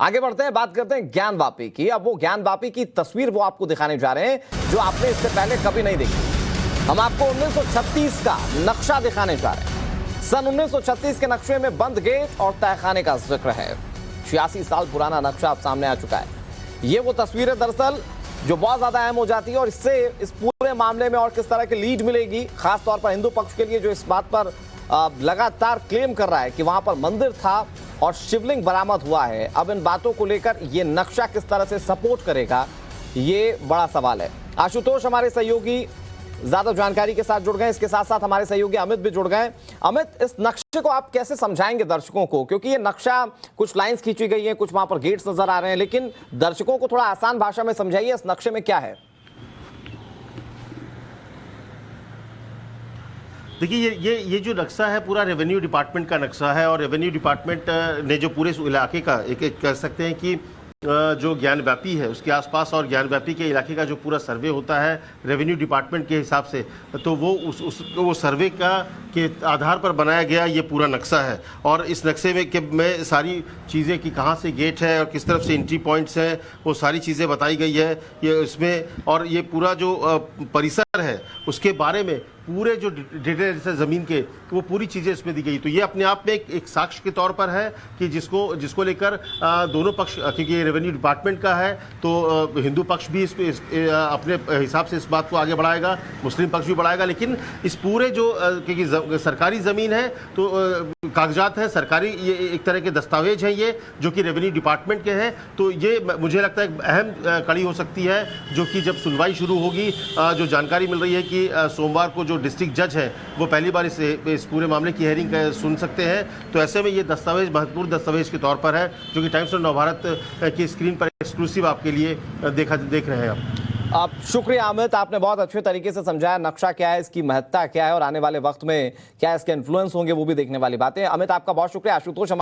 आगे बढ़ते हैं, बात करते हैं ज्ञानवापी की। अब वो ज्ञानवापी की तस्वीर वो आपको दिखाने जा रहे हैं जो आपने इससे पहले कभी नहीं देखी। हम आपको 1936 का नक्शा दिखाने जा रहे हैं। सन 1936 के नक्शे में बंद गेट और तहखाने का जिक्र है। 86 साल पुराना नक्शा अब सामने आ चुका है। ये वो तस्वीरें दरअसल जो बहुत ज्यादा अहम हो जाती है और इससे इस पूरे मामले में और किस तरह की लीड मिलेगी, खासतौर पर हिंदू पक्ष के लिए जो इस बात पर लगातार क्लेम कर रहा है कि वहां पर मंदिर था और शिवलिंग बरामद हुआ है। अब इन बातों को लेकर ये नक्शा किस तरह से सपोर्ट करेगा, ये बड़ा सवाल है। आशुतोष हमारे सहयोगी ज्यादा जानकारी के साथ जुड़ गए, इसके साथ साथ हमारे सहयोगी अमित भी जुड़ गए। अमित, इस नक्शे को आप कैसे समझाएंगे दर्शकों को, क्योंकि ये नक्शा कुछ लाइंस खींची गई हैं, कुछ वहां पर गेट्स नजर आ रहे हैं, लेकिन दर्शकों को थोड़ा आसान भाषा में समझाइए इस नक्शे में क्या है। देखिए, ये जो नक्शा है पूरा रेवेन्यू डिपार्टमेंट का नक्शा है और रेवेन्यू डिपार्टमेंट ने जो पूरे इलाके का एक कह सकते हैं कि जो ज्ञानव्यापी है उसके आसपास और ज्ञानव्यापी के इलाके का जो पूरा सर्वे होता है रेवेन्यू डिपार्टमेंट के हिसाब से, तो वो वो सर्वे का के आधार पर बनाया गया ये पूरा नक्शा है। और इस नक्शे में सारी चीज़ें कि कहाँ से गेट है और किस तरफ से एंट्री पॉइंट्स हैं, वो सारी चीज़ें बताई गई है ये इसमें। और ये पूरा जो परिसर है उसके बारे में पूरे जो डिटेल्स है ज़मीन के, वो पूरी चीज़ें इसमें दी गई। तो ये अपने आप में एक साक्ष्य के तौर पर है कि जिसको लेकर दोनों पक्ष, क्योंकि ये रेवेन्यू डिपार्टमेंट का है तो हिंदू पक्ष भी अपने हिसाब से इस बात को आगे बढ़ाएगा, मुस्लिम पक्ष भी बढ़ाएगा। लेकिन इस पूरे जो क्योंकि सरकारी ज़मीन है तो कागजात है सरकारी, ये एक तरह के दस्तावेज हैं ये जो कि रेवेन्यू डिपार्टमेंट के हैं। तो ये मुझे लगता है एक अहम कड़ी हो सकती है जो कि जब सुनवाई शुरू होगी, जो जानकारी मिल रही है कि सोमवार को जो डिस्ट्रिक्ट जज है वो पहली बार इस पूरे मामले की हियरिंग सुन सकते हैं। तो ऐसे में ये दस्तावेज महत्वपूर्ण दस्तावेज के तौर पर है जो कि टाइम्स ऑफ नवभारत की स्क्रीन पर एक्सक्लूसिव आपके लिए देख रहे हैं आप। शुक्रिया अमित, आपने बहुत अच्छे तरीके से समझाया नक्शा क्या है, इसकी महत्ता क्या है और आने वाले वक्त में क्या इसके इन्फ्लुएंस होंगे, वो भी देखने वाली बात है। अमित, आपका बहुत शुक्रिया। आशुतोष